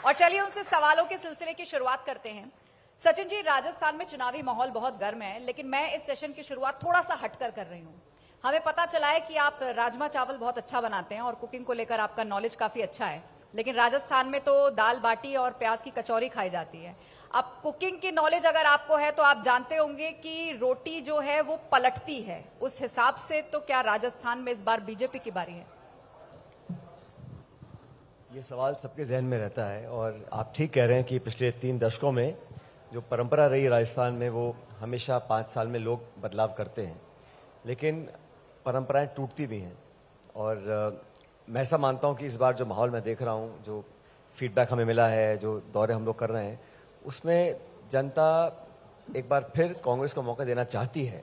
और चलिए उनसे सवालों के सिलसिले की शुरुआत करते हैं। सचिन जी, राजस्थान में चुनावी माहौल बहुत गर्म है, लेकिन मैं इस सेशन की शुरुआत थोड़ा सा हटकर कर रही हूँ। हमें पता चला है कि आप राजमा चावल बहुत अच्छा बनाते हैं और कुकिंग को लेकर आपका नॉलेज काफी अच्छा है, लेकिन राजस्थान में तो दाल बाटी और प्याज की कचौरी खाई जाती है। अब कुकिंग की नॉलेज अगर आपको है तो आप जानते होंगे कि रोटी जो है वो पलटती है, उस हिसाब से तो क्या राजस्थान में इस बार बीजेपी की बारी है? ये सवाल सबके जहन में रहता है और आप ठीक कह रहे हैं कि पिछले 3 दशकों में जो परंपरा रही राजस्थान में वो हमेशा 5 साल में लोग बदलाव करते हैं, लेकिन परंपराएं टूटती भी हैं। और मैं ऐसा मानता हूं कि इस बार जो माहौल मैं देख रहा हूं, जो फीडबैक हमें मिला है, जो दौरे हम लोग कर रहे हैं, उसमें जनता एक बार फिर कांग्रेस को मौका देना चाहती है।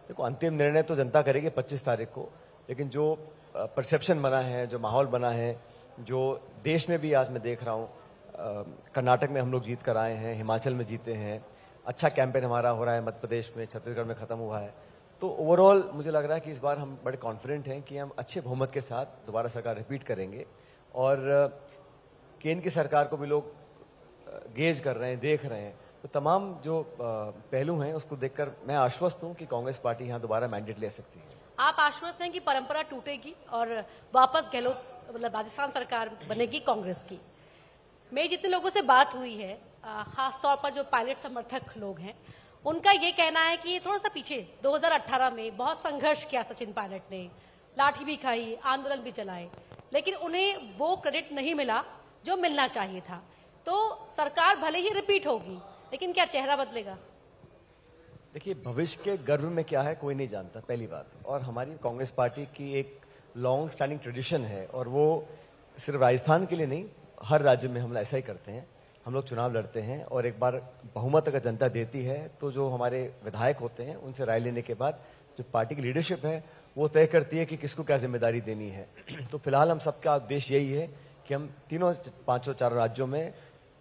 देखो, अंतिम निर्णय तो जनता करेगी 25 तारीख को, लेकिन जो परसेप्शन बना है, जो माहौल बना है, जो देश में भी आज मैं देख रहा हूँ, कर्नाटक में हम लोग जीत कर आए हैं, हिमाचल में जीते हैं, अच्छा कैंपेन हमारा हो रहा है, मध्य प्रदेश में, छत्तीसगढ़ में खत्म हुआ है। तो ओवरऑल मुझे लग रहा है कि इस बार हम बड़े कॉन्फिडेंट हैं कि हम अच्छे बहुमत के साथ दोबारा सरकार रिपीट करेंगे। और केंद्र की सरकार को भी लोग गेज कर रहे हैं, देख रहे हैं। तो तमाम जो पहलू हैं उसको देखकर मैं आश्वस्त हूं कि कांग्रेस पार्टी यहां दोबारा मैंडेट ले सकती है। आप आश्वस्त हैं कि परंपरा टूटेगी और वापस गहलोत मतलब राजस्थान सरकार बनेगी कांग्रेस की? मेरी जितने लोगों से बात हुई है, खासतौर पर जो पायलट समर्थक लोग हैं, उनका ये कहना है कि थोड़ा सा पीछे 2018 में बहुत संघर्ष किया सचिन पायलट ने, लाठी भी खाई, आंदोलन भी चलाए, लेकिन उन्हें वो क्रेडिट नहीं मिला जो मिलना चाहिए था। तो सरकार भले ही रिपीट होगी, लेकिन क्या चेहरा बदलेगा? देखिए, भविष्य के गर्भ में क्या है कोई नहीं जानता, पहली बात। और हमारी कांग्रेस पार्टी की एक लॉन्ग स्टैंडिंग ट्रेडिशन है, और वो सिर्फ राजस्थान के लिए नहीं, हर राज्य में हम ऐसा ही करते हैं। हम लोग चुनाव लड़ते हैं और एक बार बहुमत अगर जनता देती है तो जो हमारे विधायक होते हैं उनसे राय लेने के बाद जो पार्टी की लीडरशिप है वो तय करती है कि किसको क्या जिम्मेदारी देनी है। तो फिलहाल हम सबका उद्देश्य यही है कि हम तीनों 5-4 राज्यों में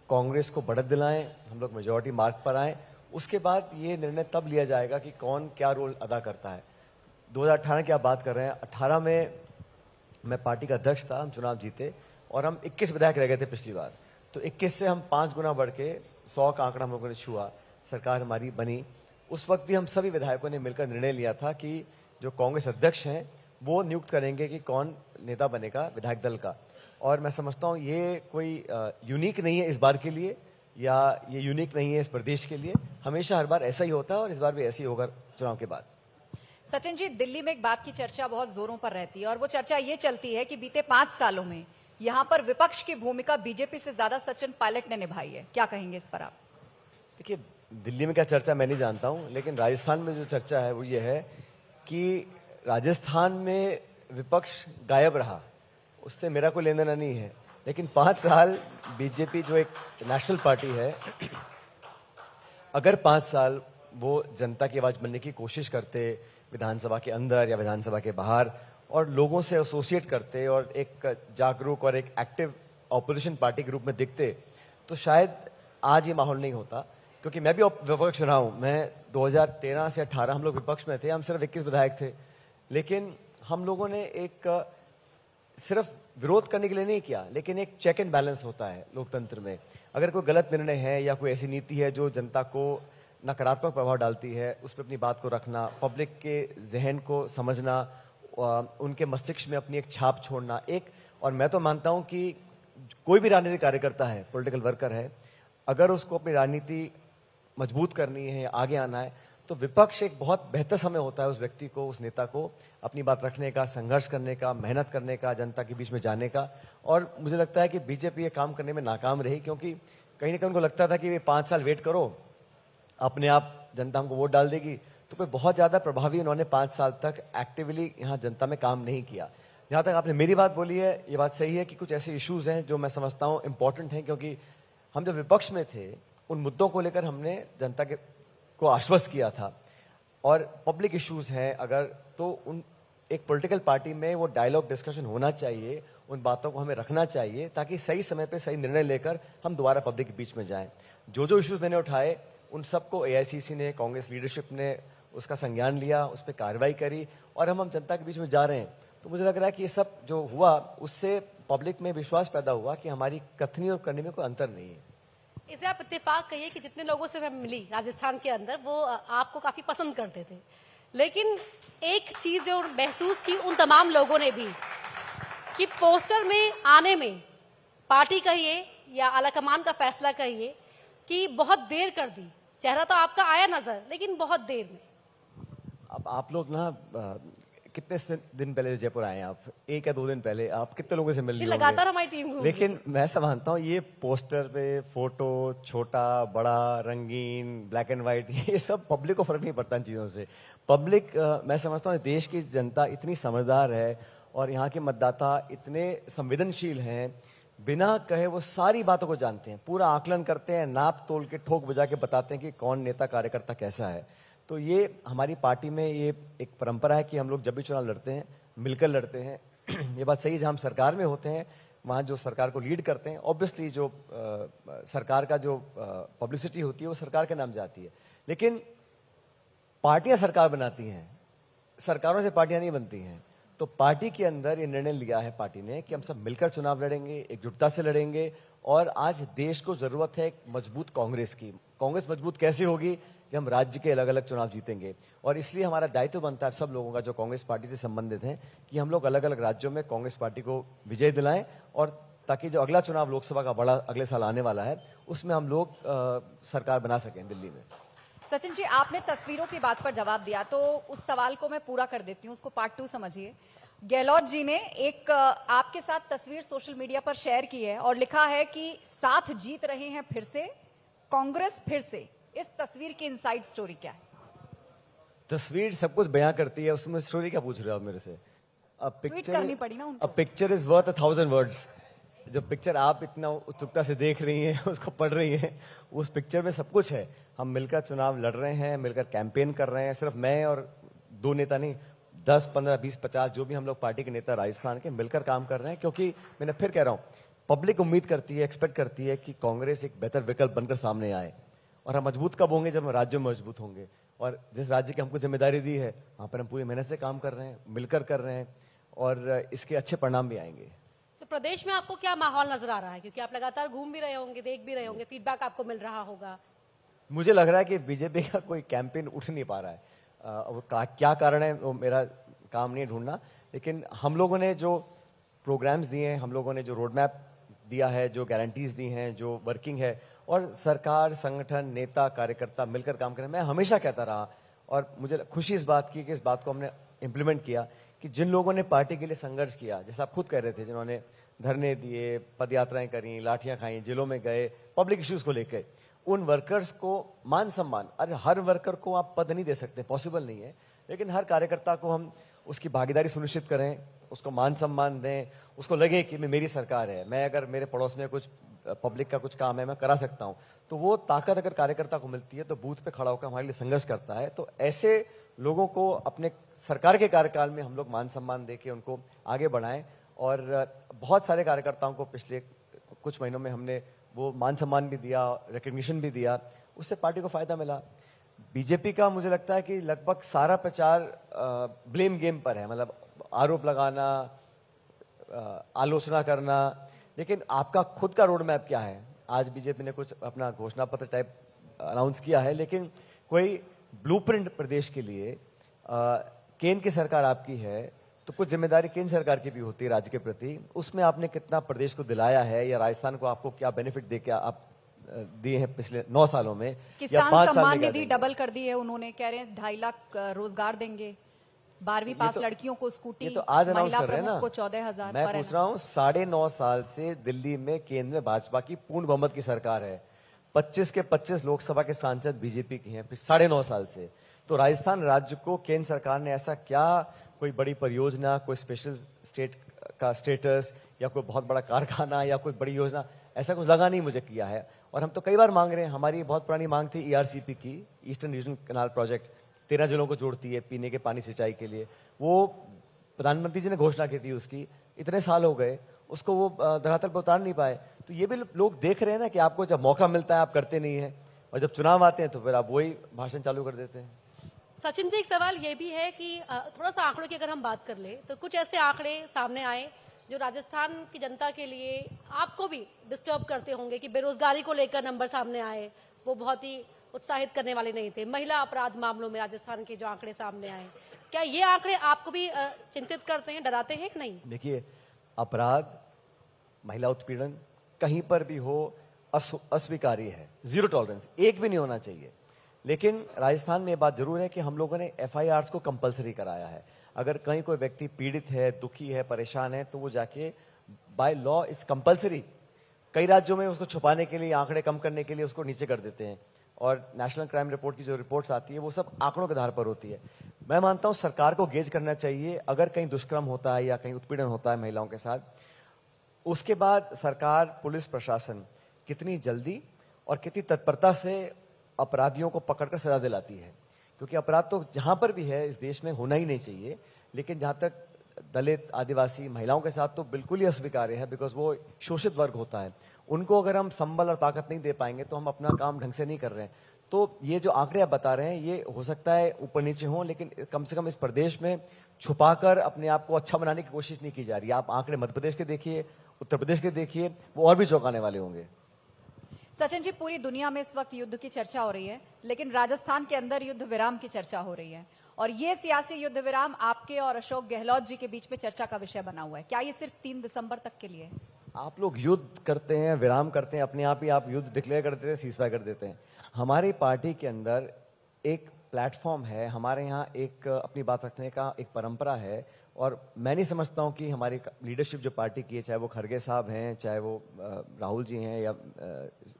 कांग्रेस को बढ़त दिलाएं, हम लोग मेजोरिटी मार्क पर आए। उसके बाद ये निर्णय तब लिया जाएगा कि कौन क्या रोल अदा करता है। 2018 की आप बात कर रहे हैं, 18 में मैं पार्टी का अध्यक्ष था, हम चुनाव जीते और हम 21 विधायक रह गए थे पिछली बार। तो 21 से हम 5 गुना बढ़ के 100 का आंकड़ा हम लोगों ने छुआ, सरकार हमारी बनी। उस वक्त भी हम सभी विधायकों ने मिलकर निर्णय लिया था कि जो कांग्रेस अध्यक्ष हैं वो नियुक्त करेंगे कि कौन नेता बनेगा विधायक दल का। और मैं समझता हूँ ये कोई यूनिक नहीं है इस बार के लिए, या ये यूनिक नहीं है इस प्रदेश के लिए। हमेशा हर बार ऐसा ही होता है और इस बार भी ऐसे ही होगा चुनाव के बाद। सचिन जी, दिल्ली में एक बात की चर्चा बहुत जोरों पर रहती है और वो चर्चा ये चलती है कि बीते 5 सालों में यहाँ पर विपक्ष की भूमिका बीजेपी से ज्यादा सचिन पायलट ने निभाई है। क्या कहेंगे इस पर आप? देखिए, दिल्ली में क्या चर्चा मैं नहीं जानता हूँ, लेकिन राजस्थान में जो चर्चा है वो ये है कि राजस्थान में विपक्ष गायब रहा, उससे मेरा कोई लेना देना नहीं है। लेकिन 5 साल बीजेपी जो एक नेशनल पार्टी है, अगर 5 साल वो जनता की आवाज बनने की कोशिश करते विधानसभा के अंदर या विधानसभा के बाहर, और लोगों से एसोसिएट करते और एक जागरूक और एक एक्टिव ऑपोजिशन पार्टी के रूप में दिखते, तो शायद आज ये माहौल नहीं होता। क्योंकि मैं भी विपक्ष रहा हूं, मैं 2013 से 18 हम लोग विपक्ष में थे, हम सिर्फ 21 विधायक थे, लेकिन हम लोगों ने एक सिर्फ विरोध करने के लिए नहीं किया, लेकिन एक चेक एंड बैलेंस होता है लोकतंत्र में। अगर कोई गलत निर्णय है या कोई ऐसी नीति है जो जनता को नकारात्मक प्रभाव डालती है, उस पर अपनी बात को रखना, पब्लिक के जहन को समझना, उनके मस्तिष्क में अपनी एक छाप छोड़ना। और मैं तो मानता हूं कि कोई भी राजनीतिक कार्यकर्ता है, पॉलिटिकल वर्कर है, अगर उसको अपनी राजनीति मजबूत करनी है, आगे आना है, तो विपक्ष एक बहुत बेहतर समय होता है उस व्यक्ति को, उस नेता को अपनी बात रखने का, संघर्ष करने का, मेहनत करने का, जनता के बीच में जाने का। और मुझे लगता है कि बीजेपी ये काम करने में नाकाम रही, क्योंकि कहीं ना कहीं उनको लगता था कि 5 साल वेट करो, अपने आप जनता हमको वोट डाल देगी। तो कोई बहुत ज्यादा प्रभावी उन्होंने 5 साल तक एक्टिवली यहाँ जनता में काम नहीं किया। जहां तक आपने मेरी बात बोली है, ये बात सही है कि कुछ ऐसे इश्यूज हैं जो मैं समझता हूँ इंपॉर्टेंट हैं, क्योंकि हम जब विपक्ष में थे उन मुद्दों को लेकर हमने जनता को आश्वस्त किया था। और पब्लिक इश्यूज हैं अगर, तो उन एक पॉलिटिकल पार्टी में वो डायलॉग डिस्कशन होना चाहिए, उन बातों को हमें रखना चाहिए, ताकि सही समय पे सही निर्णय लेकर हम दोबारा पब्लिक के बीच में जाएं। जो इश्यूज मैंने उठाए उन सबको एआईसीसी ने, कांग्रेस लीडरशिप ने उसका संज्ञान लिया, उस पर कार्रवाई करी और हम जनता के बीच में जा रहे हैं। तो मुझे लग रहा है कि ये सब जो हुआ उससे पब्लिक में विश्वास पैदा हुआ कि हमारी कथनी और करनी में कोई अंतर नहीं है। इसे आप इत्तेफाक कहिए कि जितने लोगों से मैं मिली राजस्थान के अंदर वो आपको काफी पसंद करते थे, लेकिन एक चीज जो महसूस की उन तमाम लोगों ने भी कि पोस्टर में आने में पार्टी कहिए या आलाकमान का फैसला कहिए कि बहुत देर कर दी। चेहरा तो आपका आया नजर, लेकिन बहुत देर में। अब आप लोग ना कितने दिन पहले जयपुर आए हैं आप? 1 या 2 दिन पहले आप कितने लोगों से मिल रहे होंगे? लगातार हमारी टीम घूम। लेकिन मैं समझता हूँ ये पोस्टर पे फोटो छोटा बड़ा रंगीन ब्लैक एंड व्हाइट ये सब पब्लिक को फर्क नहीं पड़ता इन चीजों से। पब्लिक मैं समझता हूँ देश की जनता इतनी समझदार है और यहाँ के मतदाता इतने संवेदनशील हैं, बिना कहे वो सारी बातों को जानते हैं, पूरा आकलन करते हैं, नाप तोल के ठोक बजा के बताते हैं कि कौन नेता कार्यकर्ता कैसा है। तो ये हमारी पार्टी में ये एक परंपरा है कि हम लोग जब भी चुनाव लड़ते हैं मिलकर लड़ते हैं। ये बात सही है, जहाँ हम सरकार में होते हैं वहाँ जो सरकार को लीड करते हैं ऑब्वियसली जो सरकार का जो पब्लिसिटी होती है वो सरकार के नाम जाती है, लेकिन पार्टियां सरकार बनाती हैं, सरकारों से पार्टियां नहीं बनती हैं। तो पार्टी के अंदर ये निर्णय लिया है पार्टी ने कि हम सब मिलकर चुनाव लड़ेंगे, एकजुटता से लड़ेंगे और आज देश को जरूरत है एक मजबूत कांग्रेस की। कांग्रेस मजबूत कैसे होगी? कि हम राज्य के अलग अलग चुनाव जीतेंगे और इसलिए हमारा दायित्व बनता है सब लोगों का जो कांग्रेस पार्टी से संबंधित हैं कि हम लोग अलग अलग राज्यों में कांग्रेस पार्टी को विजय दिलाएं और ताकि जो अगला चुनाव लोकसभा का बड़ा अगले साल आने वाला है उसमें हम लोग सरकार बना सकें दिल्ली में। सचिन जी, आपने तस्वीरों की बात पर जवाब दिया तो उस सवाल को मैं पूरा कर देती हूँ, उसको पार्ट 2 समझिए। गहलोत जी ने एक आपके साथ तस्वीर सोशल मीडिया पर शेयर की है और लिखा है कि साथ जीत रहे हैं फिर से, कांग्रेस फिर से। इस तस्वीर की इनसाइड स्टोरी क्या है? तस्वीर सब कुछ बयां करती है, उसमें स्टोरी क्या पूछ रहे हो आप मेरे से? ट्वीट करनी पड़ी ना उनको। A picture is worth 1000 words. जो पिक्चर आप इतना उत्सुकता से देख रही हैं उसको पढ़ रही हैं, उस पिक्चर में सब कुछ है। हम मिलकर चुनाव लड़ रहे हैं, मिलकर कैंपेन कर रहे हैं, सिर्फ मैं और 2 नेता नहीं, 10, 15, 20, 50 जो भी हम लोग पार्टी के नेता राजस्थान के मिलकर काम कर रहे हैं, क्योंकि मैंने फिर कह रहा हूं पब्लिक उम्मीद करती है, एक्सपेक्ट करती है कि कांग्रेस एक बेहतर विकल्प बनकर सामने आए। और हम मजबूत कब होंगे? जब हम राज्यों में मजबूत होंगे। और जिस राज्य की हमको जिम्मेदारी दी है वहां पर हम पूरी मेहनत से काम कर रहे हैं, मिलकर कर रहे हैं और इसके अच्छे परिणाम भी आएंगे। तो प्रदेश में आपको क्या माहौल नजर आ रहा है? क्योंकि आप लगातार घूम भी रहे होंगे, देख भी रहे होंगे, फीडबैक आपको मिल रहा होगा। मुझे लग रहा है कि बीजेपी का कोई कैंपेन उठ नहीं पा रहा है। क्या कारण है वो मेरा काम नहीं ढूंढना, लेकिन हम लोगों ने जो प्रोग्राम्स दिए हैं, हम लोगों ने जो रोड मैप दिया है, जो गारंटीज दी हैं, जो वर्किंग है, और सरकार, संगठन, नेता, कार्यकर्ता मिलकर काम करें। मैं हमेशा कहता रहा और मुझे खुशी इस बात की कि इस बात को हमने इम्प्लीमेंट किया कि जिन लोगों ने पार्टी के लिए संघर्ष किया, जैसा आप खुद कह रहे थे, जिन्होंने धरने दिए, पद यात्राएं करी, लाठियां खाई, जेलों में गए, पब्लिक इश्यूज को लेकर, उन वर्कर्स को मान सम्मान। अरे हर वर्कर को आप पद नहीं दे सकते, पॉसिबल नहीं है, लेकिन हर कार्यकर्ता को हम उसकी भागीदारी सुनिश्चित करें, उसको मान सम्मान दें, उसको लगे कि मेरी सरकार है, मैं अगर मेरे पड़ोस में कुछ पब्लिक का कुछ काम है मैं करा सकता हूं। तो वो ताकत अगर कार्यकर्ता को मिलती है तो बूथ पे खड़ा होकर हमारे लिए संघर्ष करता है। तो ऐसे लोगों को अपने सरकार के कार्यकाल में हम लोग मान सम्मान देके उनको आगे बढ़ाएं और बहुत सारे कार्यकर्ताओं को पिछले कुछ महीनों में हमने वो मान सम्मान भी दिया, रिकग्निशन भी दिया, उससे पार्टी को फायदा मिला। बीजेपी का मुझे लगता है कि लगभग सारा प्रचार ब्लेम गेम पर है, मतलब आरोप लगाना, आलोचना करना, लेकिन आपका खुद का रोड मैप क्या है? आज बीजेपी ने कुछ अपना घोषणा पत्र टाइप अनाउंस किया है, लेकिन कोई ब्लूप्रिंट प्रदेश के लिए केंद्र की सरकार आपकी है तो कुछ जिम्मेदारी केंद्र सरकार की भी होती है राज्य के प्रति। उसमें आपने कितना प्रदेश को दिलाया है या राजस्थान को आपको क्या बेनिफिट दे के आप दिए हैं पिछले 9 सालों में या 5 किसान साल सम्मान में? निधि डबल कर दी है उन्होंने, कह रहे हैं 2.5 लाख रोजगार देंगे, 12वीं पास लड़कियों को स्कूटी, ये तो आज अनाउंस महिला कर रहे हैं ना। प्रमुख को 14,000। मैं पूछ रहा हूँ 9.5 साल से दिल्ली में केंद्र में भाजपा की पूर्ण बहुमत की सरकार है, 25 के 25 लोकसभा के सांसद बीजेपी की हैं 9.5 साल से। तो राजस्थान राज्य को केंद्र सरकार ने ऐसा क्या कोई बड़ी परियोजना, कोई स्पेशल स्टेट का स्टेटस या कोई बहुत बड़ा कारखाना या कोई बड़ी योजना ऐसा कुछ लगा नहीं मुझे किया है। और हम तो कई बार मांग रहे हैं, हमारी बहुत पुरानी मांग थी ERCP की, ईस्टर्न रीजन कैनाल प्रोजेक्ट, 13 जिलों को जोड़ती है पीने के पानी सिंचाई के लिए। वो प्रधानमंत्री जी ने घोषणा की थी उसकी, इतने साल हो गए उसको वो धरातल पर उतार नहीं पाए। तो ये भी लोग देख रहे हैं ना कि आपको जब मौका मिलता है आप करते नहीं है और जब चुनाव आते हैं तो फिर आप वही भाषण चालू कर देते हैं। सचिन जी, एक सवाल ये भी है कि थोड़ा सा आंकड़ों की अगर हम बात कर ले तो कुछ ऐसे आंकड़े सामने आए जो राजस्थान की जनता के लिए आपको भी डिस्टर्ब करते होंगे कि बेरोजगारी को लेकर नंबर सामने आए, वो बहुत ही उत्साहित करने वाले नहीं थे। महिला अपराध मामलों में राजस्थान के जो आंकड़े सामने आए, क्या ये आंकड़े आपको भी चिंतित करते हैं, डराते हैं कि नहीं? देखिए, अपराध, महिला उत्पीड़न कहीं पर भी हो अस्वीकार्य है, जीरो टॉलरेंस, एक भी नहीं होना चाहिए। लेकिन राजस्थान में ये बात जरूर है कि हम लोगों ने FIRs को कंपलसरी कराया है। अगर कहीं कोई व्यक्ति पीड़ित है, दुखी है, परेशान है, तो वो जाके बाय लॉ इट्स कंपलसरी। कई राज्यों में उसको छुपाने के लिए, आंकड़े कम करने के लिए उसको नीचे कर देते हैं, और नेशनल क्राइम रिपोर्ट की जो रिपोर्ट्स आती है वो सब आंकड़ों के आधार पर होती है। मैं मानता हूं सरकार को गेज करना चाहिए, अगर कहीं दुष्कर्म होता है या कहीं उत्पीड़न होता है महिलाओं के साथ, उसके बाद सरकार, पुलिस प्रशासन कितनी जल्दी और कितनी तत्परता से अपराधियों को पकड़कर सजा दिलाती है। क्योंकि अपराध तो जहां पर भी है इस देश में होना ही नहीं चाहिए, लेकिन जहां तक दलित, आदिवासी, महिलाओं के साथ तो बिल्कुल ही अस्वीकार्य है, बिकॉज वो शोषित वर्ग होता है। उनको अगर हम संबल और ताकत नहीं दे पाएंगे तो हम अपना काम ढंग से नहीं कर रहे हैं। तो ये जो आंकड़े आप बता रहे हैं, ये हो सकता है ऊपर नीचे हों, लेकिन कम से कम इस प्रदेश में छुपाकर अपने आप को अच्छा बनाने की कोशिश नहीं की जा रही है। आप आंकड़े मध्य प्रदेश के देखिए, उत्तर प्रदेश के देखिए, वो और भी चौंकाने वाले होंगे। सचिन जी, पूरी दुनिया में इस वक्त युद्ध की चर्चा हो रही है, लेकिन राजस्थान के अंदर युद्ध विराम की चर्चा हो रही है, और ये सियासी युद्ध विराम आपके और अशोक गहलोत जी के बीच में चर्चा का विषय बना हुआ है। क्या ये सिर्फ 3 दिसंबर तक के लिए है? आप लोग युद्ध करते हैं, विराम करते हैं, अपने आप ही आप युद्ध डिक्लेयर कर देते हैं, सीजफायर कर देते हैं। हमारी पार्टी के अंदर एक प्लेटफॉर्म है, हमारे यहाँ एक अपनी बात रखने का एक परंपरा है, और मैं नहीं समझता हूँ कि हमारी लीडरशिप जो पार्टी की है, चाहे वो खड़गे साहब हैं, चाहे वो राहुल जी हैं या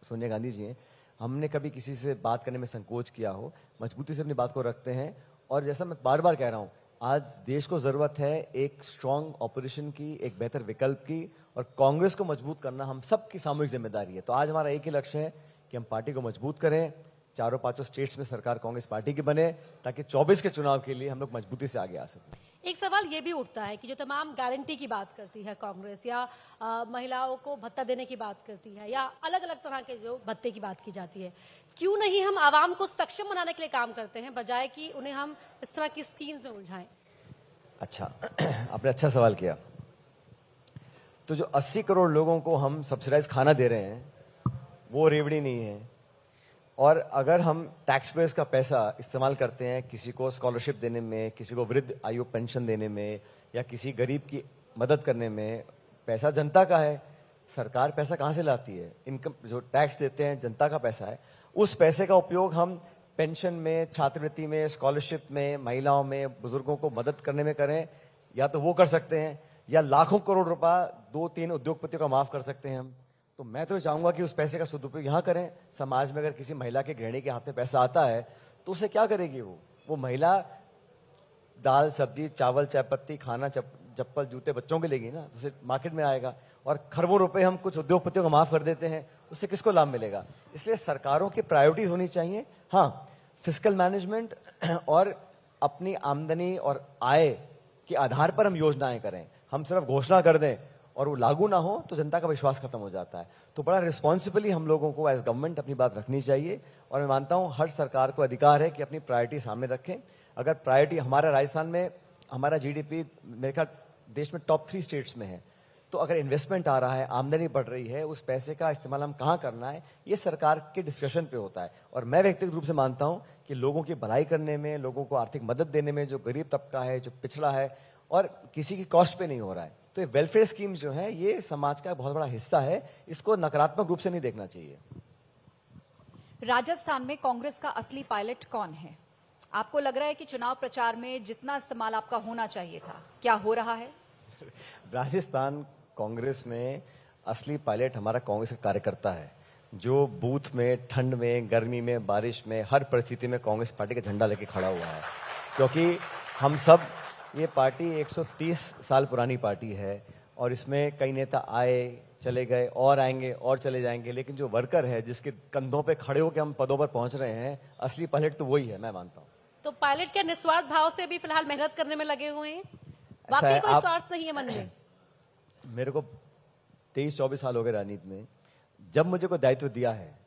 सोनिया गांधी जी हैं, हमने कभी किसी से बात करने में संकोच किया हो। मजबूती से अपनी बात को रखते हैं, और जैसा मैं बार बार कह रहा हूँ, आज देश को जरूरत है एक स्ट्रांग ऑपोजिशन की, एक बेहतर विकल्प की, और कांग्रेस को मजबूत करना हम सबकी सामूहिक जिम्मेदारी है। तो आज हमारा एक ही लक्ष्य है कि हम पार्टी को मजबूत करें, चारों पांचों स्टेट्स में सरकार कांग्रेस पार्टी की बने, ताकि 24 के चुनाव के लिए हम लोग मजबूती से आगे आ सकें। एक सवाल ये भी उठता है कि जो तमाम गारंटी की बात करती है कांग्रेस, या महिलाओं को भत्ता देने की बात करती है, या अलग अलग तरह के जो भत्ते की बात की जाती है, क्यों नहीं हम आवाम को सक्षम बनाने के लिए काम करते हैं, बजाय कि उन्हें हम इस तरह की स्कीम्स में उलझाएं? अच्छा, आपने अच्छा सवाल किया। तो जो 80 करोड़ लोगों को हम सब्सिडाइज खाना दे रहे हैं, वो रेवड़ी नहीं है। और अगर हम टैक्स पेयर्स का पैसा इस्तेमाल करते हैं किसी को स्कॉलरशिप देने में, किसी को वृद्ध आयु पेंशन देने में, या किसी गरीब की मदद करने में, पैसा जनता का है। सरकार पैसा कहाँ से लाती है? इनकम जो टैक्स देते हैं, जनता का पैसा है। उस पैसे का उपयोग हम पेंशन में, छात्रवृत्ति में, स्कॉलरशिप में, महिलाओं में, बुजुर्गों को मदद करने में करें, या तो वो कर सकते हैं, या लाखों करोड़ रुपया 2-3 उद्योगपतियों का माफ कर सकते हैं हम। तो मैं तो चाहूंगा कि उस पैसे का सदुपयोग यहाँ करें। समाज में अगर किसी महिला के गृहिणी के हाथ में पैसा आता है तो उसे क्या करेगी? वो महिला दाल, सब्जी, चावल, चाय पत्ती, खाना, चप्पल, जूते बच्चों के लेगी ना, तो उसे मार्केट में आएगा। और खरबों रुपए हम कुछ उद्योगपतियों को माफ कर देते हैं, उससे किसको लाभ मिलेगा? इसलिए सरकारों की प्रायोरिटीज होनी चाहिए। हाँ, फिस्कल मैनेजमेंट और अपनी आमदनी और आय के आधार पर हम योजनाएं करें। हम सिर्फ घोषणा कर दें और वो लागू ना हो तो जनता का विश्वास खत्म हो जाता है। तो बड़ा रिस्पॉन्सिबली हम लोगों को एज गवर्नमेंट अपनी बात रखनी चाहिए, और मैं मानता हूं हर सरकार को अधिकार है कि अपनी प्रायोरिटी सामने रखें। अगर प्रायोरिटी, हमारा राजस्थान में हमारा जीडीपी मेरे ख्याल देश में टॉप 3 स्टेट्स में है, तो अगर इन्वेस्टमेंट आ रहा है, आमदनी बढ़ रही है, उस पैसे का इस्तेमाल हम कहाँ करना है, ये सरकार के डिस्कशन पे होता है। और मैं व्यक्तिगत रूप से मानता हूं कि लोगों की भलाई करने में, लोगों को आर्थिक मदद देने में, जो गरीब तबका है, जो पिछड़ा है, और किसी की कॉस्ट पे नहीं हो रहा है, तो ये वेलफेयर स्कीम जो है ये समाज का बहुत बड़ा हिस्सा है। इसको नकारात्मक रूप से नहीं देखना चाहिए। राजस्थान में कांग्रेस का असली पायलट कौन है? आपको लग रहा है कि चुनाव प्रचार में जितना इस्तेमाल आपका होना चाहिए था, क्या हो रहा है? राजस्थान कांग्रेस में असली पायलट हमारा कांग्रेस का कार्यकर्ता है, जो बूथ में, ठंड में, गर्मी में, बारिश में, हर परिस्थिति में कांग्रेस पार्टी का झंडा लेके खड़ा हुआ है। क्योंकि हम सब, ये पार्टी 130 साल पुरानी पार्टी है, और इसमें कई नेता आए, चले गए, और आएंगे और चले जाएंगे, लेकिन जो वर्कर है, जिसके कंधों पे खड़े होकर हम पदों पर पहुंच रहे हैं, असली पायलट तो वही है, मैं मानता हूं। तो पायलट क्या निस्वार्थ भाव से भी फिलहाल मेहनत करने में लगे हुए हैं? वाकई कोई स्वार्थ नहीं है मन में? मेरे को 23-24 साल हो गए राजनीति में। जब मुझे कोई दायित्व दिया है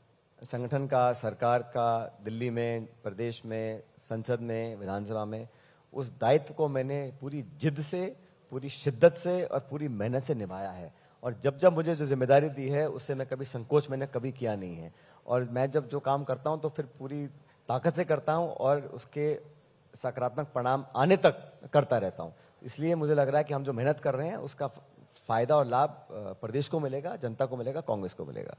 संगठन का, सरकार का, दिल्ली में, प्रदेश में, संसद में, विधानसभा में, उस दायित्व को मैंने पूरी जिद से, पूरी शिद्दत से और पूरी मेहनत से निभाया है। और जब जब मुझे जो जिम्मेदारी दी है उससे मैं कभी संकोच मैंने कभी किया नहीं है। और मैं जब जो काम करता हूं तो फिर पूरी ताकत से करता हूं और उसके सकारात्मक परिणाम आने तक करता रहता हूं। इसलिए मुझे लग रहा है कि हम जो मेहनत कर रहे हैं उसका फायदा और लाभ प्रदेश को मिलेगा, जनता को मिलेगा, कांग्रेस को मिलेगा।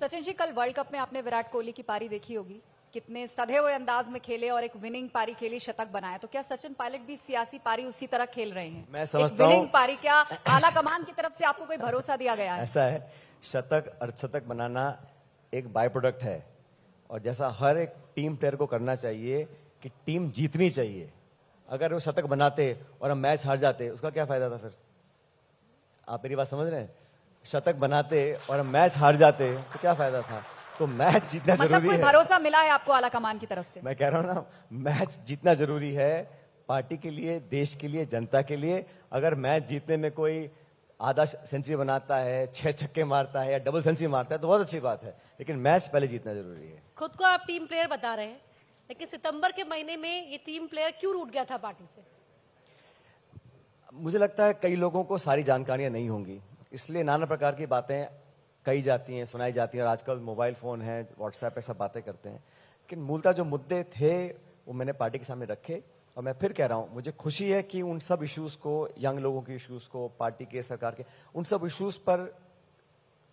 सचिन जी, कल वर्ल्ड कप में आपने विराट कोहली की पारी देखी होगी, कितने सधे हुए अंदाज में खेले और एक विनिंग पारी खेली, शतक बनाया। तो क्या सचिन पायलट भी सियासी पारी उसी तरह खेल रहे हैं? मैं समझता हूं विनिंग पारी क्या आला कमान की तरफ से आपको कोई भरोसा दिया गया है? ऐसा है, शतक अर्धशतक बनाना एक बाय प्रोडक्ट है और जैसा हर एक टीम प्लेयर को करना चाहिए कि टीम जीतनी चाहिए। अगर वो शतक बनाते और हम मैच हार जाते उसका क्या फायदा था? फिर आप मेरी बात समझ रहे हैं? शतक बनाते और हम मैच हार जाते तो क्या फायदा था? तो मैच जीतना मतलब जरूरी कोई है। भरोसा मिला है आपको आला कमान की तरफ से? मैं कह रहा हूं ना, मैच जीतना जरूरी है पार्टी के लिए, देश के लिए, जनता के लिए। अगर मैच जीतने में कोई आधा सेंचुरी बनाता है, 6 छक्के मारता है या डबल सेंचुरी मारता है तो बहुत अच्छी बात है, लेकिन मैच पहले जीतना जरूरी है। खुद को आप टीम प्लेयर बता रहे हैं, लेकिन सितंबर के महीने में ये टीम प्लेयर क्यों रूठ गया था पार्टी से? मुझे लगता है कई लोगों को सारी जानकारियां नहीं होंगी, इसलिए नाना प्रकार की बातें कही जाती हैं, सुनाई जाती हैं। और आजकल मोबाइल फोन है, व्हाट्सएप पे सब बातें करते हैं, लेकिन मूलतः जो मुद्दे थे वो मैंने पार्टी के सामने रखे। और मैं फिर कह रहा हूं, मुझे खुशी है कि उन सब इश्यूज को, यंग लोगों के इश्यूज को, पार्टी के, सरकार के, उन सब इश्यूज पर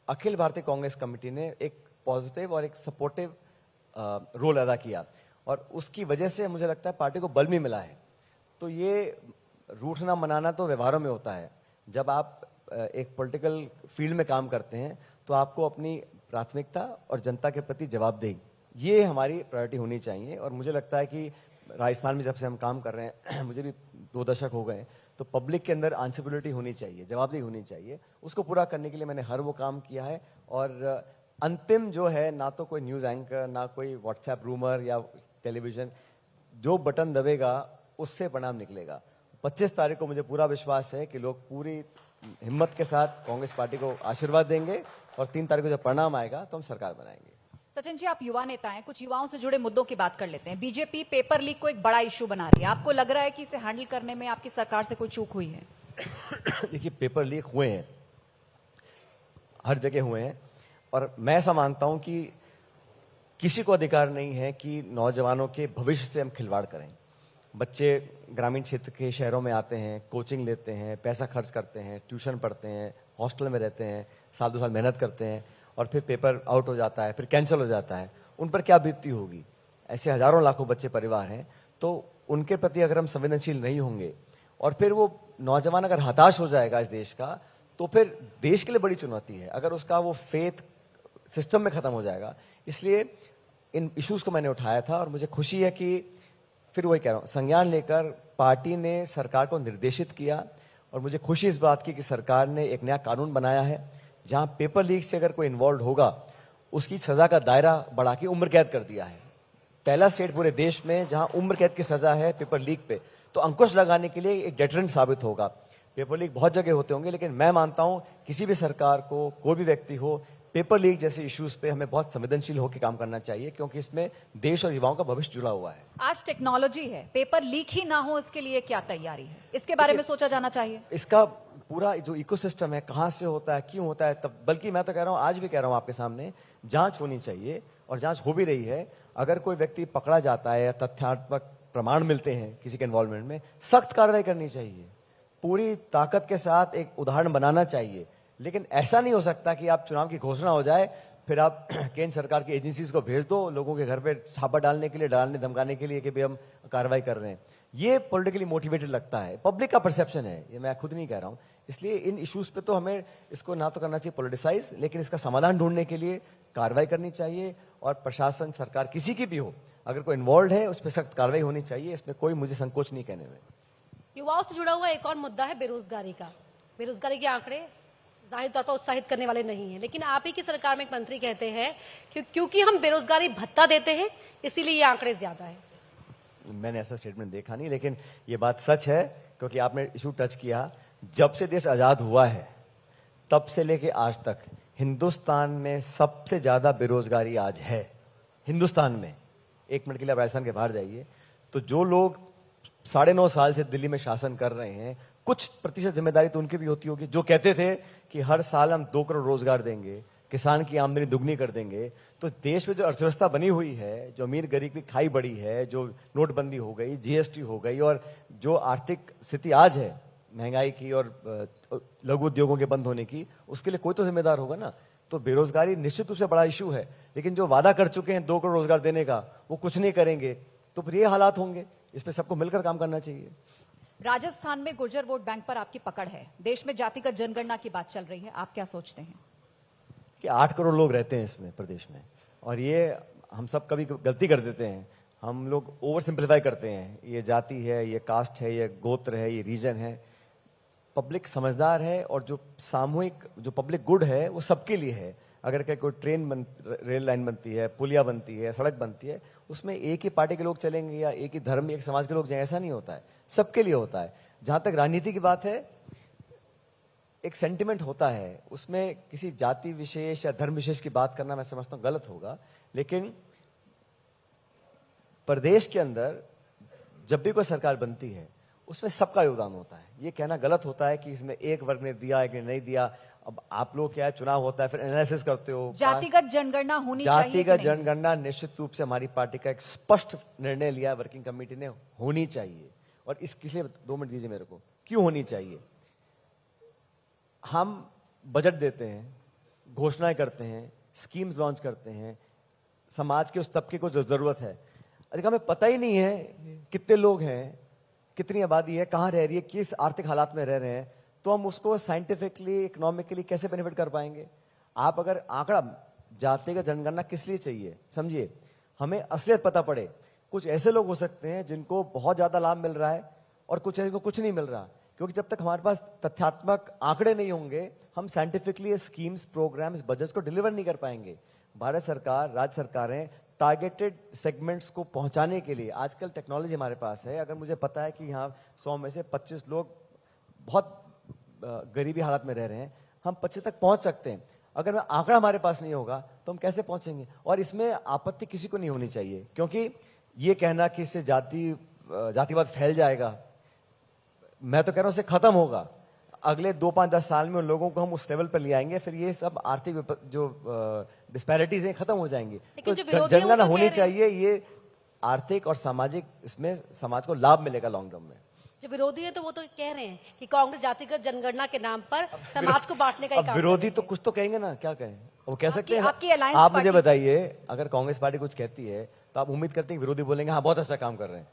अखिल भारतीय कांग्रेस कमेटी ने एक पॉजिटिव और एक सपोर्टिव रोल अदा किया और उसकी वजह से मुझे लगता है पार्टी को बल भी मिला है। तो ये रूठना मनाना तो व्यवहारों में होता है। जब आप एक पॉलिटिकल फील्ड में काम करते हैं तो आपको अपनी प्राथमिकता और जनता के प्रति जवाबदेही, ये हमारी प्रायोरिटी होनी चाहिए। और मुझे लगता है कि राजस्थान में जब से हम काम कर रहे हैं, मुझे भी 2 दशक हो गए, तो पब्लिक के अंदर आंसरेबिलिटी होनी चाहिए, जवाबदेही होनी चाहिए। उसको पूरा करने के लिए मैंने हर वो काम किया है। और अंतिम जो है, ना तो कोई न्यूज एंकर, ना कोई व्हाट्सएप रूमर या टेलीविजन, जो बटन दबेगा उससे परिणाम निकलेगा। 25 तारीख को मुझे पूरा विश्वास है कि लोग पूरी हिम्मत के साथ कांग्रेस पार्टी को आशीर्वाद देंगे और 3 तारीख को जब परिणाम आएगा तो हम सरकार बनाएंगे। सचिन जी, आप युवा नेता हैं, कुछ युवाओं से जुड़े मुद्दों की बात कर लेते हैं। बीजेपी पेपर लीक को एक बड़ा इश्यू बना रही है, आपको लग रहा है कि इसे हैंडल करने में आपकी सरकार से कोई चूक हुई है? देखिए, पेपर लीक हुए हैं, हर जगह हुए हैं, और मैं ऐसा मानता हूं कि किसी को अधिकार नहीं है कि नौजवानों के भविष्य से हम खिलवाड़ करें। बच्चे ग्रामीण क्षेत्र के शहरों में आते हैं, कोचिंग लेते हैं, पैसा खर्च करते हैं, ट्यूशन पढ़ते हैं, हॉस्टल में रहते हैं, 1-2 साल मेहनत करते हैं और फिर पेपर आउट हो जाता है, फिर कैंसिल हो जाता है। उन पर क्या बीतती होगी? ऐसे हजारों लाखों बच्चे परिवार हैं, तो उनके प्रति अगर हम संवेदनशील नहीं होंगे और फिर वो नौजवान अगर हताश हो जाएगा इस देश का, तो फिर देश के लिए बड़ी चुनौती है अगर उसका वो फेथ सिस्टम में खत्म हो जाएगा। इसलिए इन इश्यूज को मैंने उठाया था और मुझे खुशी है कि फिर वही कह रहा हूं, संज्ञान लेकर पार्टी ने सरकार को निर्देशित किया और मुझे खुशी इस बात की कि सरकार ने एक नया कानून बनाया है जहां पेपर लीक से अगर कोई इन्वॉल्व होगा उसकी सजा का दायरा बढ़ा के उम्र कैद कर दिया है। पहला स्टेट पूरे देश में जहां उम्र कैद की सजा है पेपर लीक पे, तो अंकुश लगाने के लिए एक डेटरेंट साबित होगा। पेपर लीक बहुत जगह होते होंगे, लेकिन मैं मानता हूं किसी भी सरकार को, कोई भी व्यक्ति हो, पेपर लीक जैसे इश्यूज पे हमें बहुत संवेदनशील होकर काम करना चाहिए, क्योंकि इसमें देश और युवाओं का भविष्य जुड़ा हुआ है। आज टेक्नोलॉजी है, पेपर लीक ही ना हो इसके लिए क्या तैयारी है? इसके बारे में सोचा जाना चाहिए। इसका पूरा जो इकोसिस्टम है, कहां से होता है, क्यों होता है, तब बल्कि मैं तो कह रहा हूं, आज भी कह रहा हूं आपके सामने, जांच होनी चाहिए और जांच हो भी रही है। अगर कोई व्यक्ति पकड़ा जाता है या तथ्यात्मक प्रमाण मिलते हैं किसी के इन्वॉल्वमेंट में, सख्त कार्रवाई करनी चाहिए, पूरी ताकत के साथ एक उदाहरण बनाना चाहिए। लेकिन ऐसा नहीं हो सकता कि आप चुनाव की घोषणा हो जाए फिर आप केंद्र सरकार की एजेंसीज को भेज दो लोगों के घर पे छापा डालने के लिए, डालने धमकाने के लिए कि भाई हम कार्रवाई कर रहे हैं। ये पॉलिटिकली मोटिवेटेड लगता है, पब्लिक का परसेप्शन है, ये मैं खुद नहीं कह रहा हूं। इसलिए इन इश्यूज पे तो हमें इसको ना तो करना चाहिए पॉलिटिसाइज, लेकिन इसका समाधान ढूंढने के लिए कार्रवाई करनी चाहिए और प्रशासन, सरकार किसी की भी हो, अगर कोई इन्वॉल्व है उस पर सख्त कार्रवाई होनी चाहिए। इसमें कोई मुझे संकोच नहीं कहने में। युवाओं से जुड़ा हुआ एक और मुद्दा है बेरोजगारी का। बेरोजगारी के आंकड़े जाहिर तौर पर उत्साहित करने वाले नहीं है, लेकिन आप ही की सरकार में एक मंत्री कहते हैं कि क्योंकि हम बेरोजगारी भत्ता देते हैं इसीलिए ये आंकड़े ज्यादा है। मैंने ऐसा स्टेटमेंट देखा नहीं, लेकिन ये बात सच है, क्योंकि आपने इशू टच किया। जब से देश आजाद हुआ है तब से लेके आज तक हिंदुस्तान में सबसे ज्यादा बेरोजगारी आज है। हिंदुस्तान में, 1 मिनट के लिए आप राजस्थान के बाहर जाइए, तो जो लोग 9.5 साल से दिल्ली में शासन कर रहे हैं, कुछ प्रतिशत जिम्मेदारी तो उनकी भी होती होगी, जो कहते थे कि हर साल हम 2 करोड़ रोजगार देंगे, किसान की आमदनी दुगनी कर देंगे। तो देश में जो अर्थव्यवस्था बनी हुई है, जो अमीर गरीब की खाई बढ़ी है, जो नोटबंदी हो गई, जीएसटी हो गई, और जो आर्थिक स्थिति आज है महंगाई की और लघु उद्योगों के बंद होने की, उसके लिए कोई तो जिम्मेदार होगा ना। तो बेरोजगारी निश्चित रूप से बड़ा इशू है, लेकिन जो वादा कर चुके हैं 2 करोड़ रोजगार देने का, वो कुछ नहीं करेंगे, तो फिर ये हालात होंगे। इस पे सबको मिलकर काम करना चाहिए। राजस्थान में गुर्जर वोट बैंक पर आपकी पकड़ है, देश में जातिगत जनगणना की बात चल रही है, आप क्या सोचते हैं? कि 8 करोड़ लोग रहते हैं इसमें प्रदेश में, और ये हम सब कभी गलती कर देते हैं। हम लोग ओवर सिंप्लीफाई करते हैं, ये जाति है, ये कास्ट है, ये गोत्र है, ये रीजन है। पब्लिक समझदार है, और जो सामूहिक जो पब्लिक गुड है वो सबके लिए है। अगर कोई रेल लाइन बनती है, पुलिया बनती है, सड़क बनती है, उसमें एक ही पार्टी के लोग चलेंगे या एक ही धर्म, एक समाज के लोग जाएं, ऐसा नहीं होता है, सबके लिए होता है। जहां तक राजनीति की बात है, एक सेंटिमेंट होता है, उसमें किसी जाति विशेष या धर्म विशेष की बात करना मैं समझता हूं गलत होगा। लेकिन प्रदेश के अंदर जब भी कोई सरकार बनती है, उसमें सबका योगदान होता है। ये कहना गलत होता है कि इसमें एक वर्ग ने दिया, एक ने नहीं दिया। अब आप लोग क्या है, चुनाव होता है, फिर एनालिसिस करते हो। जातिगत जनगणना होनी चाहिए कि जातिगत नहीं? जनगणना निश्चित रूप से हमारी पार्टी का एक स्पष्ट निर्णय लिया वर्किंग कमेटी ने, होनी चाहिए। और इसलिए 2 मिनट दीजिए मेरे को, क्यों होनी चाहिए। हम बजट देते हैं, घोषणाएं करते हैं, स्कीम्स लॉन्च करते हैं, समाज के उस तबके को जो जरूरत है, अगर हमें पता ही नहीं है कितने लोग हैं, कितनी आबादी है, कहां रह रही है, किस आर्थिक हालात में रह रहे हैं, तो हम उसको साइंटिफिकली, इकोनॉमिकली कैसे बेनिफिट कर पाएंगे। आप अगर आंकड़ा, जातिगत जनगणना किस लिए चाहिए, समझिए, हमें असलियत पता पड़े। कुछ ऐसे लोग हो सकते हैं जिनको बहुत ज्यादा लाभ मिल रहा है, और कुछ ऐसे को कुछ नहीं मिल रहा, क्योंकि जब तक हमारे पास तथ्यात्मक आंकड़े नहीं होंगे, हम साइंटिफिकली स्कीम्स, प्रोग्राम्स, बजट्स को डिलीवर नहीं कर पाएंगे। भारत सरकार, राज्य सरकारें टारगेटेड सेगमेंट्स को पहुंचाने के लिए, आजकल टेक्नोलॉजी हमारे पास है। अगर मुझे पता है कि यहाँ 100 में से 25 लोग बहुत गरीबी हालत में रह रहे हैं, हम 25 तक पहुंच सकते हैं। अगर मैं आंकड़ा हमारे पास नहीं होगा तो हम कैसे पहुंचेंगे। और इसमें आपत्ति किसी को नहीं होनी चाहिए, क्योंकि ये कहना कि इससे जातिवाद फैल जाएगा, मैं तो कह रहा हूं उससे खत्म होगा। अगले 2, 5, 10 साल में उन लोगों को हम उस लेवल पर ले आएंगे, फिर ये सब आर्थिक जो डिस्पैरिटीज हैं खत्म हो जाएंगी। तो जनगणना होनी चाहिए, ये आर्थिक और सामाजिक, इसमें समाज को लाभ मिलेगा लॉन्ग टर्म में। जो विरोधी है तो वो तो कह रहे हैं कि कांग्रेस जातिगत जनगणना के नाम पर समाज को बांटने का ही काम विरोधी तो कुछ तो कहेंगे ना, क्या कहें, वो कह सकते हैं। आप मुझे बताइए, अगर कांग्रेस पार्टी कुछ कहती है तो आप उम्मीद करते हैं विरोधी बोलेंगे हाँ बहुत अच्छा काम कर रहे हैं।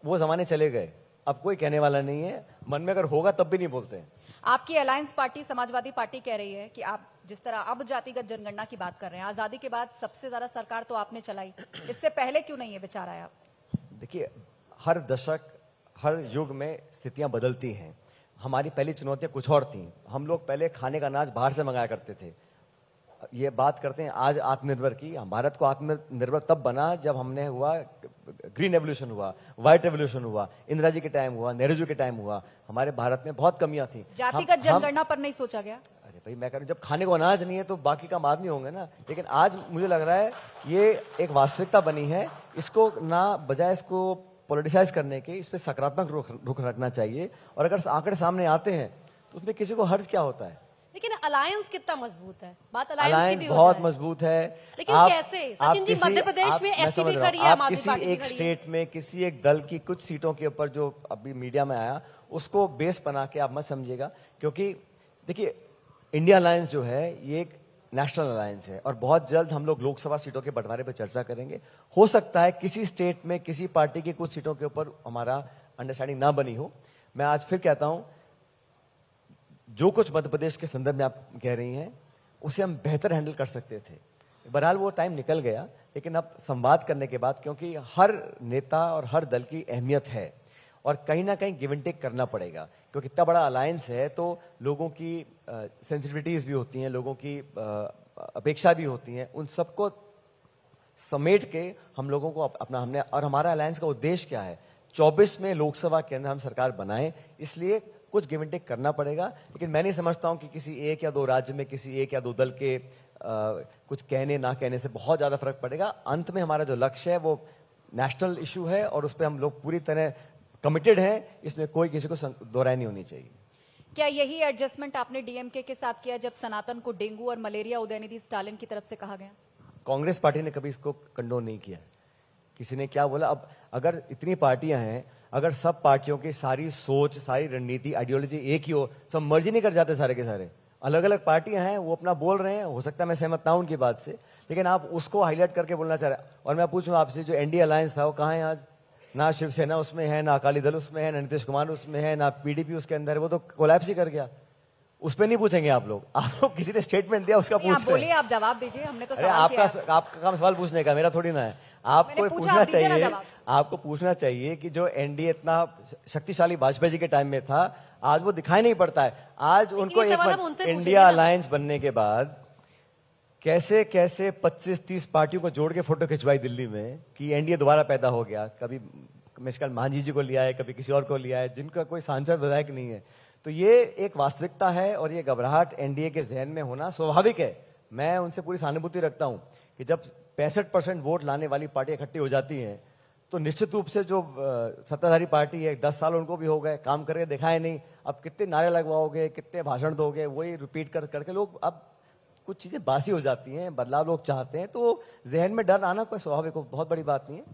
वो जमाने चले गए, अब कोई कहने वाला नहीं है। मन में अगर होगा तब भी नहीं बोलते हैं। आपकी अलायंस पार्टी, समाजवादी पार्टी कह रही है कि आप जिस तरह अब जातिगत जनगणना की बात कर रहे हैं, आजादी के बाद सबसे ज्यादा सरकार तो आपने चलाई, इससे पहले क्यों नहीं है विचार आया? देखिए, हर दशक, हर युग में स्थितियां बदलती हैं। हमारी पहली चुनौतियां कुछ और थी। हम लोग पहले खाने का अनाज बाहर से मंगाया करते थे। ये बात करते हैं आज आत्मनिर्भर की। भारत को आत्मनिर्भर तब बना जब हमने हुआ, ग्रीन रेवोल्यूशन हुआ, व्हाइट रेवोल्यूशन हुआ, इंदिरा जी के टाइम हुआ, नेहरू जी के टाइम हुआ। हमारे भारत में बहुत कमियां थी। जातिगत जनगणना पर नहीं सोचा गया? अरे भाई, मैं कह रहा हूं जब खाने को अनाज नहीं है तो बाकी काम आदमी होंगे ना। लेकिन आज मुझे लग रहा है ये एक वास्तविकता बनी है। इसको ना, बजाय इसको पॉलिटिसाइज करने के, इस पर सकारात्मक रुख रखना चाहिए। और अगर आंकड़े सामने आते हैं तो उसमें किसी को हर्ज क्या होता है। लेकिन अलायंस कितना मजबूत है, बात अलायंस बहुत मजबूत है। लेकिन कैसे? सचिन जी, मध्य प्रदेश में ऐसी भी खड़ी है, आप किसी एक स्टेट में, किसी एक दल की कुछ सीटों के ऊपर जो अभी मीडिया में आया, उसको बेस बना के आप मत समझिएगा। क्योंकि देखिए, इंडिया अलायंस जो है ये एक नेशनल अलायंस है, और बहुत जल्द हम लोग लोकसभा सीटों के बंटवारे पर चर्चा करेंगे। हो सकता है किसी स्टेट में किसी पार्टी की कुछ सीटों के ऊपर हमारा अंडरस्टैंडिंग ना बनी हो। मैं आज फिर कहता हूं, जो कुछ मध्य प्रदेश के संदर्भ में आप कह रही हैं, उसे हम बेहतर हैंडल कर सकते थे। बहरहाल वो टाइम निकल गया, लेकिन अब संवाद करने के बाद, क्योंकि हर नेता और हर दल की अहमियत है, और कहीं ना कहीं गिव एंड टेक करना पड़ेगा। क्योंकि इतना बड़ा अलायंस है तो लोगों की सेंसिटिविटीज भी होती हैं, लोगों की अपेक्षा भी होती हैं। उन सबको समेट के हम लोगों को अपना, हमने, और हमारा अलायंस का उद्देश्य क्या है, 24 में लोकसभा के अंदर हम सरकार बनाएं, इसलिए कुछ गिव एंड टेक करना पड़ेगा। लेकिन मैं नहीं समझता हूं कि किसी एक या दो राज्य में, किसी एक या दो दल के कुछ कहने ना कहने से बहुत ज्यादा फर्क पड़ेगा। अंत में हमारा जो लक्ष्य है वो नेशनल इशू है, और उस पर हम लोग पूरी तरह कमिटेड हैं, इसमें कोई किसी को दोहराई नहीं होनी चाहिए। क्या यही एडजस्टमेंट आपने डीएमके के साथ किया जब सनातन को डेंगू और मलेरिया उदयनिधि स्टालिन की तरफ से कहा गया? कांग्रेस पार्टी ने कभी इसको कंडोन नहीं किया। किसी ने क्या बोला? अब अगर इतनी पार्टियां हैं, अगर सब पार्टियों की सारी सोच, सारी रणनीति, आइडियोलॉजी एक ही हो, सब मर्जी नहीं कर जाते सारे के सारे। अलग अलग पार्टियां हैं, वो अपना बोल रहे हैं, हो सकता है मैं सहमत ना हूं उनकी बात से, लेकिन आप उसको हाईलाइट करके बोलना चाह रहे हैं। और मैं पूछूं आपसे, जो एनडीए अलायंस था वो कहां है आज? ना शिवसेना उसमें है, ना अकाली दल उसमें है, ना नीतीश कुमार उसमें है, ना पीडीपी उसके अंदर है, वो तो कोलैप्स ही कर गया। उस पर नहीं पूछेंगे आप लोग किसी ने स्टेटमेंट दिया उसका आप पूछ रहे बोलिए, हैं। आप जवाब दीजिए, हमने तो अरे सवाल किया है। आपका काम सवाल पूछने का, मेरा थोड़ी ना है। आपको मैंने पूछा, पूछना आप दीजिए ना चाहिए, जवाब। आपको पूछना चाहिए कि जो एनडीए इतना शक्तिशाली वाजपेयी जी के टाइम में था, आज वो दिखाई नहीं पड़ता है। आज उनको ये एक सवाल हम उनसे पूछेंगे इंडिया ना। अलायंस बनने के बाद कैसे कैसे 25-30 पार्टियों को जोड़ के फोटो खिंचवाई दिल्ली में कि एनडीए दोबारा पैदा हो गया। कभी मिशकल मांझी जी को लिया है, कभी किसी और को लिया है, जिनका कोई सांसद विधायक नहीं है। तो ये एक वास्तविकता है और ये घबराहट एनडीए के जहन में होना स्वाभाविक है। मैं उनसे पूरी सहानुभूति रखता हूं कि जब 65% वोट लाने वाली पार्टी इकट्ठी हो जाती हैं, तो निश्चित रूप से जो सत्ताधारी पार्टी है, 10 साल उनको भी हो गए, काम करके दिखाए नहीं, अब कितने नारे लगवाओगे, कितने भाषण दोगे, वही रिपीट करके लोग, अब कुछ चीजें बासी हो जाती हैं, बदलाव लोग चाहते हैं, तो जहन में डर आना कोई स्वाभाविक हो, बहुत बड़ी बात नहीं है।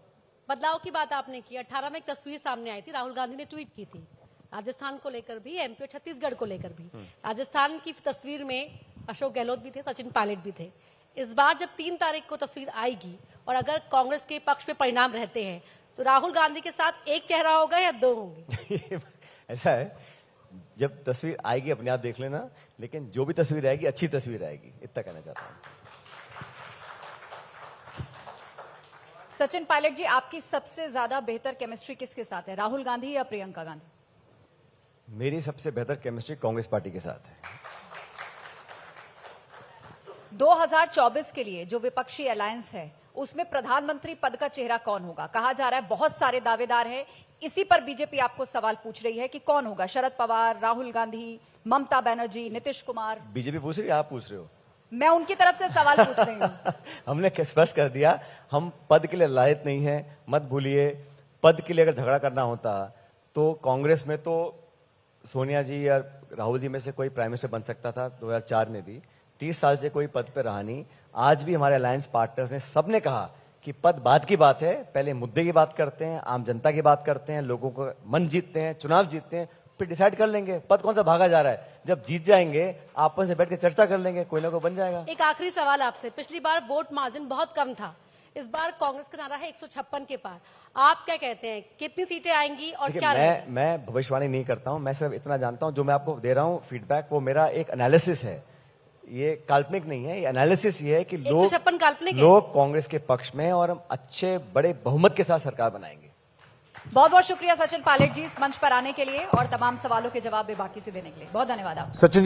बदलाव की बात आपने की। 18 में एक तस्वीर सामने आई थी, राहुल गांधी ने ट्वीट की थी, राजस्थान को लेकर भी, एमपी और छत्तीसगढ़ को लेकर भी। राजस्थान की तस्वीर में अशोक गहलोत भी थे, सचिन पायलट भी थे। इस बार जब 3 तारीख को तस्वीर आएगी और अगर कांग्रेस के पक्ष में परिणाम रहते हैं, तो राहुल गांधी के साथ एक चेहरा होगा या 2 होंगे? ऐसा है, जब तस्वीर आएगी अपने आप देख लेना, लेकिन जो भी तस्वीर आएगी अच्छी तस्वीर आएगी, इतना कहना चाहता हूं। सचिन पायलट जी, आपकी सबसे ज्यादा बेहतर केमिस्ट्री किसके साथ है, राहुल गांधी या प्रियंका गांधी? मेरी सबसे बेहतर केमिस्ट्री कांग्रेस पार्टी के साथ है। 2024 के लिए जो विपक्षी अलायंस है, उसमें प्रधानमंत्री पद का चेहरा कौन होगा? कहा जा रहा है बहुत सारे दावेदार हैं, इसी पर बीजेपी आपको सवाल पूछ रही है कि कौन होगा, शरद पवार, राहुल गांधी, ममता बनर्जी, नीतीश कुमार? बीजेपी पूछ रही है, आप पूछ रहे हो? मैं उनकी तरफ से सवाल पूछ रही हूँ। हमने स्पष्ट कर दिया, हम पद के लिए लायक नहीं है। मत भूलिए, पद के लिए अगर झगड़ा करना होता तो कांग्रेस में तो सोनिया जी या राहुल जी में से कोई प्राइम मिनिस्टर बन सकता था 2004 में भी। 30 साल से कोई पद पे रहा नहीं। आज भी हमारे अलायंस पार्टनर्स ने सबने कहा कि पद बाद की बात है, पहले मुद्दे की बात करते हैं, आम जनता की बात करते हैं, लोगों को मन जीतते हैं, चुनाव जीतते हैं, फिर डिसाइड कर लेंगे पद कौन सा भागा जा रहा है। जब जीत जाएंगे आपस में बैठ के चर्चा कर लेंगे, कोई ना कोई बन जाएगा। एक आखिरी सवाल आपसे, पिछली बार वोट मार्जिन बहुत कम था, इस बार कांग्रेस का नारा है 156 के पार। आप क्या कहते हैं, कितनी सीटें आएंगी और देखिए, क्या रहेगा? मैं भविष्यवाणी नहीं करता हूं, मैं सिर्फ इतना जानता हूं, जो मैं आपको दे रहा हूं फीडबैक, वो मेरा एक एनालिसिस है, ये काल्पनिक नहीं है। ये एनालिसिस ये है कि 156 काल्पनिक है? लोग कांग्रेस के पक्ष में और हम अच्छे बड़े बहुमत के साथ सरकार बनाएंगे। बहुत बहुत शुक्रिया सचिन पायलट जी, इस मंच पर आने के लिए और तमाम सवालों के जवाब बेबाकी से देने के लिए। बहुत धन्यवाद आप। सचिन जी।